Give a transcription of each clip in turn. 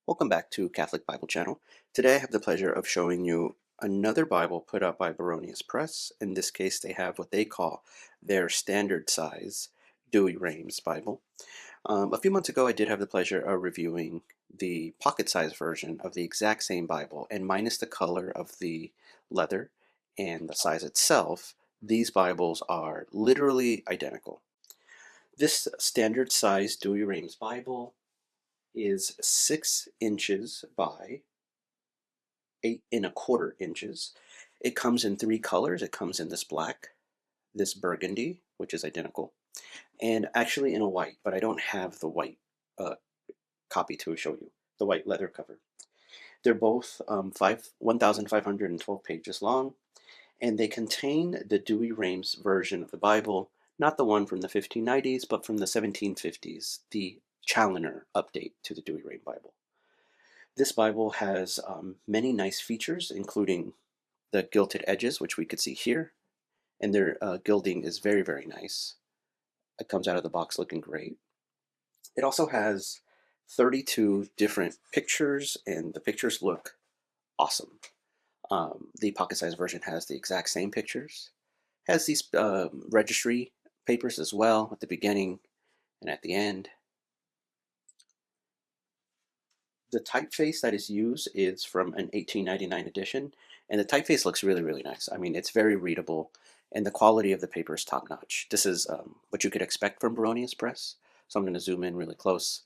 Welcome back to Catholic Bible Channel. Today I have the pleasure of showing you another Bible put out by Baronius Press. In this case, they have what they call their standard size Douay-Rheims Bible. A few months ago, I did have the pleasure of reviewing the pocket-sized version of the exact same Bible, and minus the color of the leather and the size itself, these Bibles are literally identical. This standard size Douay-Rheims Bible is 6 inches by 8 1/4 inches. It comes in 3 colors. It comes in this black, this burgundy, which is identical, and actually in a white, but I don't have the white uh, copy to show you, the white leather cover. They're both 1,512 pages long, and they contain the Douay-Rheims version of the Bible, not the one from the 1590s, but from the 1750s, the Challoner update to the Douay-Rheims Bible. This Bible has many nice features, including the gilded edges, which we could see here, and their gilding is very, very nice. It comes out of the box looking great. It also has 32 different pictures, and the pictures look awesome. The pocket-sized version has the exact same pictures, has these registry papers as well at the beginning and at the end. The typeface that is used is from an 1899 edition, and the typeface looks really, really nice. I mean, it's very readable, and the quality of the paper is top notch. This is what you could expect from Baronius Press, so I'm going to zoom in really close.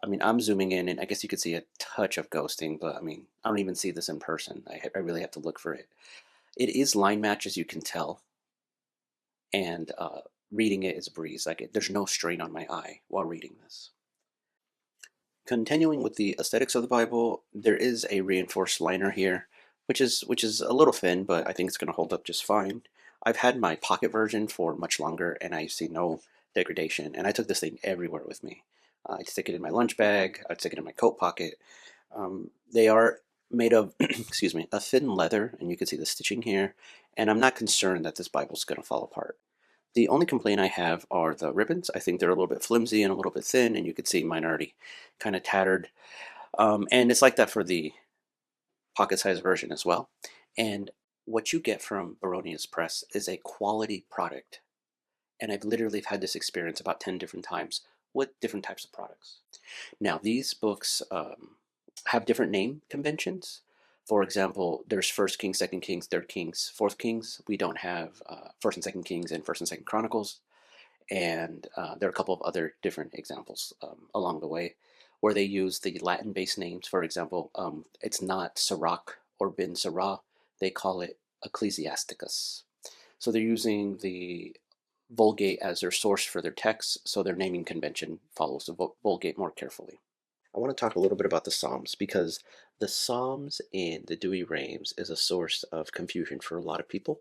I mean, I'm zooming in, and I guess you could see a touch of ghosting, but I mean, I don't even see this in person. I really have to look for it. It is line match, as you can tell, and reading it is a breeze. There's no strain on my eye while reading this. Continuing with the aesthetics of the Bible, there is a reinforced liner here, which is a little thin, but I think it's going to hold up just fine. I've had my pocket version for much longer, and I see no degradation. And I took this thing everywhere with me. I'd stick it in my lunch bag. I'd stick it in my coat pocket. They are made of, excuse me, a thin leather, and you can see the stitching here. And I'm not concerned that this Bible's going to fall apart. The only complaint I have are the ribbons. I think they're a little bit flimsy and a little bit thin, and you can see mine already kind of tattered. And it's like that for the pocket-sized version as well. And what you get from Baronius Press is a quality product. And I've literally had this experience about 10 different times with different types of products. Now, these books have different name conventions. For example, there's First Kings, Second Kings, Third Kings, Fourth Kings. We don't have First and Second Kings and First and Second Chronicles. And there are a couple of other different examples along the way where they use the Latin-based names. For example, it's not Sirach or Ben Sirah. They call it Ecclesiasticus. So they're using the Vulgate as their source for their texts, so their naming convention follows the Vulgate more carefully. I want to talk a little bit about the Psalms because the Psalms in the Douay-Rheims is a source of confusion for a lot of people,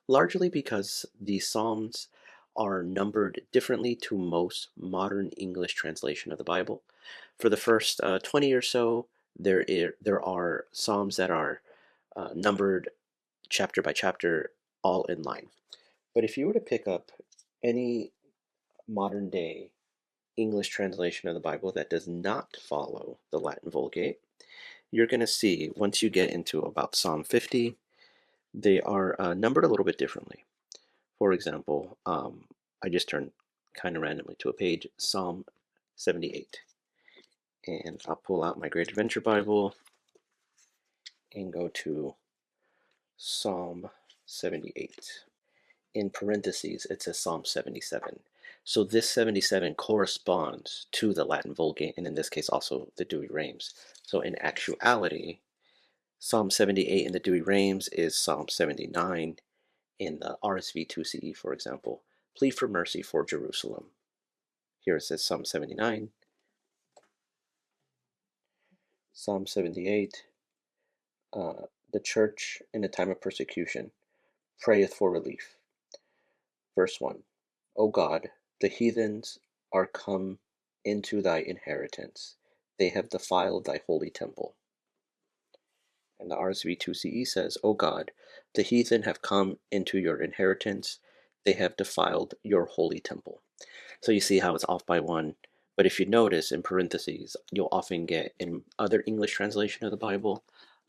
largely because the Psalms are numbered differently to most modern English translation of the Bible. For the first 20 or so, there are Psalms that are numbered chapter by chapter, all in line. But if you were to pick up any modern day English translation of the Bible that does not follow the Latin Vulgate, you're going to see once you get into about Psalm 50, they are numbered a little bit differently. For example, I just turned kind of randomly to a page, Psalm 78. And I'll pull out my Great Adventure Bible and go to Psalm 78. In parentheses, it says Psalm 77. So this 77 corresponds to the Latin Vulgate, and in this case also the Douay-Rheims. So in actuality, Psalm 78 in the Douay-Rheims is Psalm 79 in the RSV 2CE, for example. Plead for mercy for Jerusalem. Here it says Psalm 79. Psalm 78, the church in the time of persecution prayeth for relief. Verse 1, O God, the heathens are come into thy inheritance. They have defiled thy holy temple. And the RSV 2CE says, O God, the heathen have come into your inheritance. They have defiled your holy temple. So you see how it's off by one, But if you notice in parentheses, you'll often get in other English translation of the Bible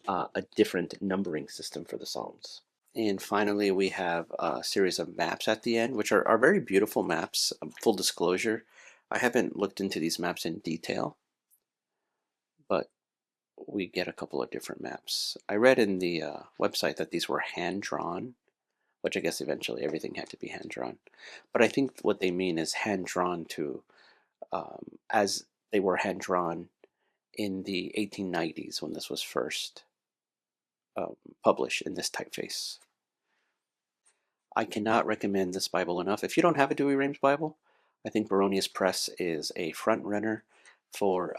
a different numbering system for the Psalms. And finally, we have a series of maps at the end, which are very beautiful maps. Full disclosure, I haven't looked into these maps in detail, but we get a couple of different maps. I read in the website that these were hand drawn, which I guess eventually everything had to be hand drawn. But I think what they mean is hand drawn to, as they were hand drawn in the 1890s when this was first published in this typeface. I cannot recommend this Bible enough. If you don't have a Douay-Rheims Bible, I think Baronius Press is a front runner for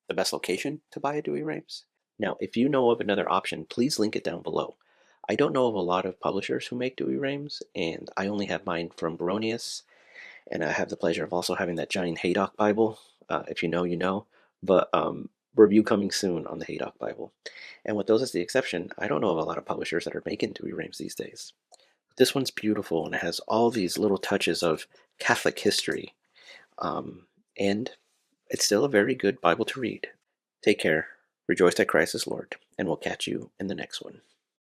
the best location to buy a Douay-Rheims. Now, if you know of another option, please link it down below. I don't know of a lot of publishers who make Douay-Rheims, and I only have mine from Baronius, and I have the pleasure of also having that giant Haydock Bible. If you know, you know. But review coming soon on the Haydock Bible. And with those as the exception, I don't know of a lot of publishers that are making Douay-Rheims these days. This one's beautiful and it has all these little touches of Catholic history. And it's still a very good Bible to read. Take care, rejoice that Christ is Lord, and we'll catch you in the next one.